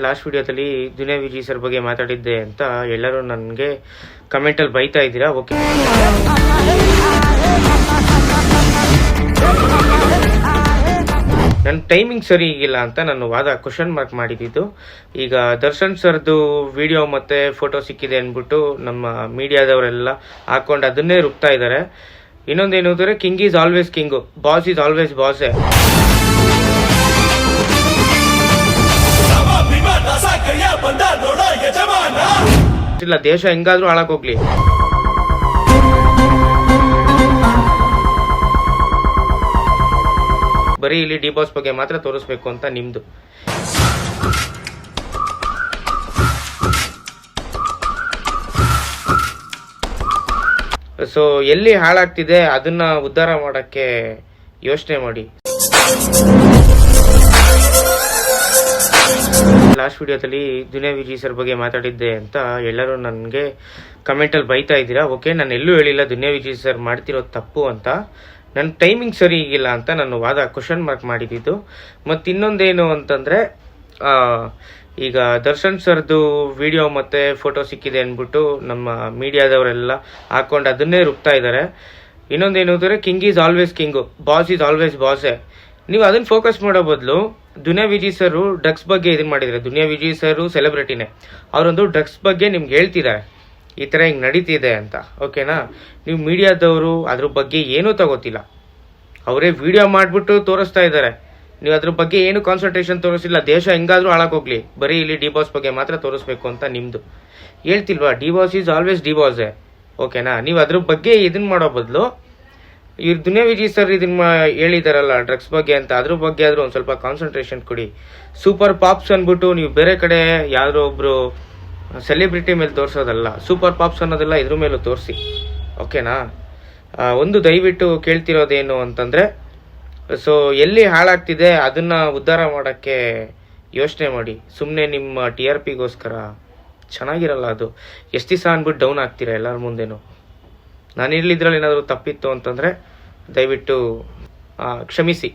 Last ವಿಡಿಯೋದಲ್ಲಿ Duniya Vijay sir ಬಗ್ಗೆ ಮಾತಾಡಿದ್ದೆ ಅಂತ ಎಲ್ಲರೂ ನನಗೆ ಕಮೆಂಟಲ್ಲಿ ಬೈತಾ ಇದ್ದೀರಾ. ಓಕೆ, ನನ್ನ ಟೈಮಿಂಗ್ ಸರಿ ಇಲ್ಲ ಅಂತ ನಾನು ವಾದ ಕ್ವಶನ್ ಮಾರ್ಕ್ ಮಾಡಿದ್ದು. ಈಗ ದರ್ಶನ್ ಸರ್ದು ವಿಡಿಯೋ ಮತ್ತೆ ಫೋಟೋ ಸಿಕ್ಕಿದೆ ಅಂದ್ಬಿಟ್ಟು ನಮ್ಮ ಮೀಡಿಯಾದವರೆಲ್ಲ ಹಾಕೊಂಡು ಅದನ್ನೇ ರುಬ್ತಾ ಇದ್ದಾರೆ. ಇನ್ನೊಂದೇನು ಅಂದರೆ king is always king, boss is always ಬಾಸೇ. ಇಲ್ಲ, ದೇಶ ಹೆಂಗಾದ್ರೂ ಹಾಳಾಗೋಗ್ಲಿ, ಬರೀ ಇಲ್ಲಿ ಡಿ ಬಾಸ್ ಬಗ್ಗೆ ಮಾತ್ರ ತೋರಿಸ್ಬೇಕು ಅಂತ ನಿಮ್ದು. ಸೊ ಎಲ್ಲಿ ಹಾಳಾಗ್ತಿದೆ ಅದನ್ನ ಉದ್ಧಾರ ಮಾಡಕ್ಕೆ ಯೋಚನೆ ಮಾಡಿ. ಲಾಸ್ಟ್ ವಿಡಿಯೋದಲ್ಲಿ ದುನಿಯಾ ವಿಜಯ್ ಸರ್ ಬಗ್ಗೆ ಮಾತಾಡಿದ್ದೆ ಅಂತ ಎಲ್ಲರೂ ನನಗೆ ಕಮೆಂಟಲ್ಲಿ ಬೈತಾ ಇದ್ದೀರಾ. ಓಕೆ, ನಾನು ಎಲ್ಲೂ ಹೇಳಿಲ್ಲ ದುನಿಯಾ ವಿಜಯ್ ಸರ್ ಮಾಡ್ತಿರೋದು ತಪ್ಪು ಅಂತ. ನನ್ನ ಟೈಮಿಂಗ್ ಸರಿ ಇಲ್ಲ ಅಂತ ನಾನು ವಾದ ಕ್ವಶನ್ ಮಾರ್ಕ್ ಮಾಡಿದ್ದು. ಮತ್ತು ಇನ್ನೊಂದೇನು ಅಂತಂದರೆ, ಈಗ ದರ್ಶನ್ ಸರ್ದು ವಿಡಿಯೋ ಮತ್ತು ಫೋಟೋ ಸಿಕ್ಕಿದೆ ಅಂದ್ಬಿಟ್ಟು ನಮ್ಮ ಮೀಡಿಯಾದವರೆಲ್ಲ ಹಾಕೊಂಡು ಅದನ್ನೇ ರುಬ್ತಾ ಇದ್ದಾರೆ. ಇನ್ನೊಂದೇನು ಅಂದರೆ king is always king, boss is always ಬಾಸೇ. ನೀವು ಅದನ್ನು ಫೋಕಸ್ ಮಾಡೋ ಬದಲು ದುನಿಯಾ ವಿಜಯ್ ಸರ್ ಡ್ರಗ್ಸ್ ಬಗ್ಗೆ ಇದನ್ನು ಮಾಡಿದ್ದಾರೆ. ದುನಿಯಾ ವಿಜಯ್ ಸರ್ ಸೆಲೆಬ್ರಿಟಿನೇ, ಅವರೊಂದು ಡ್ರಗ್ಸ್ ಬಗ್ಗೆ ನಿಮ್ಗೆ ಹೇಳ್ತಿದ್ದಾರೆ, ಈ ಥರ ಹಿಂಗೆ ನಡೀತಿದೆ ಅಂತ. ಓಕೆನಾ? ನೀವು ಮೀಡಿಯಾದವರು ಅದ್ರ ಬಗ್ಗೆ ಏನೂ ತಗೋತಿಲ್ಲ, ಅವರೇ ವಿಡಿಯೋ ಮಾಡಿಬಿಟ್ಟು ತೋರಿಸ್ತಾ ಇದ್ದಾರೆ. ನೀವು ಅದ್ರ ಬಗ್ಗೆ ಏನು ಕಾನ್ಸಂಟ್ರೇಷನ್ ತೋರಿಸಿಲ್ಲ. ದೇಶ ಹೆಂಗಾದ್ರೂ ಹಾಳಾಗೋಗ್ಲಿ, ಬರೀ ಇಲ್ಲಿ ಡಿ ಬಾಸ್ ಬಗ್ಗೆ ಮಾತ್ರ ತೋರಿಸ್ಬೇಕು ಅಂತ ನಿಮ್ಮದು. ಹೇಳ್ತಿಲ್ವಾ, D boss is always D ಬಾಸೇ. ಓಕೆನಾ? ನೀವು ಅದ್ರ ಬಗ್ಗೆ ಇದನ್ನು ಮಾಡೋ ಬದಲು ಇವ್ರು ದುನಿಯಾ ವಿಜಯ್ ಸರ್ ಇದನ್ನ ಹೇಳಿದಾರಲ್ಲ ಡ್ರಗ್ಸ್ ಬಗ್ಗೆ ಅಂತ, ಅದ್ರ ಬಗ್ಗೆ ಆದರೂ ಒಂದು ಸ್ವಲ್ಪ ಕಾನ್ಸಂಟ್ರೇಷನ್ ಕೊಡಿ. ಸೂಪರ್ ಪಾಪ್ಸ್ ಅಂದ್ಬಿಟ್ಟು ನೀವು ಬೇರೆ ಕಡೆ ಯಾರೋ ಒಬ್ರು ಸೆಲೆಬ್ರಿಟಿ ಮೇಲೆ ತೋರಿಸೋದಲ್ಲ, ಸೂಪರ್ ಪಾಪ್ಸ್ ಅನ್ನೋದೆಲ್ಲ ಇದ್ರ ಮೇಲೂ ತೋರಿಸಿ. ಓಕೆನಾ? ಒಂದು ದಯವಿಟ್ಟು ಕೇಳ್ತಿರೋದೇನು ಅಂತಂದರೆ, ಸೊ ಎಲ್ಲಿ ಹಾಳಾಗ್ತಿದೆ ಅದನ್ನ ಉದ್ಧಾರ ಮಾಡೋಕ್ಕೆ ಯೋಚನೆ ಮಾಡಿ. ಸುಮ್ಮನೆ ನಿಮ್ಮ ಟಿ ಆರ್ ಪಿಗೋಸ್ಕರ ಚೆನ್ನಾಗಿರಲ್ಲ ಅದು. ಎಷ್ಟು ದಿವಸ ಅಂದ್ಬಿಟ್ಟು ಡೌನ್ ಆಗ್ತೀರಾ ಎಲ್ಲರ ಮುಂದೆನೂ. ನಾನು ಇದ್ರಲ್ಲಿ ಏನಾದರೂ ತಪ್ಪಿತ್ತು ಅಂತಂದರೆ ದಯವಿಟ್ಟು ಕ್ಷಮಿಸಿ.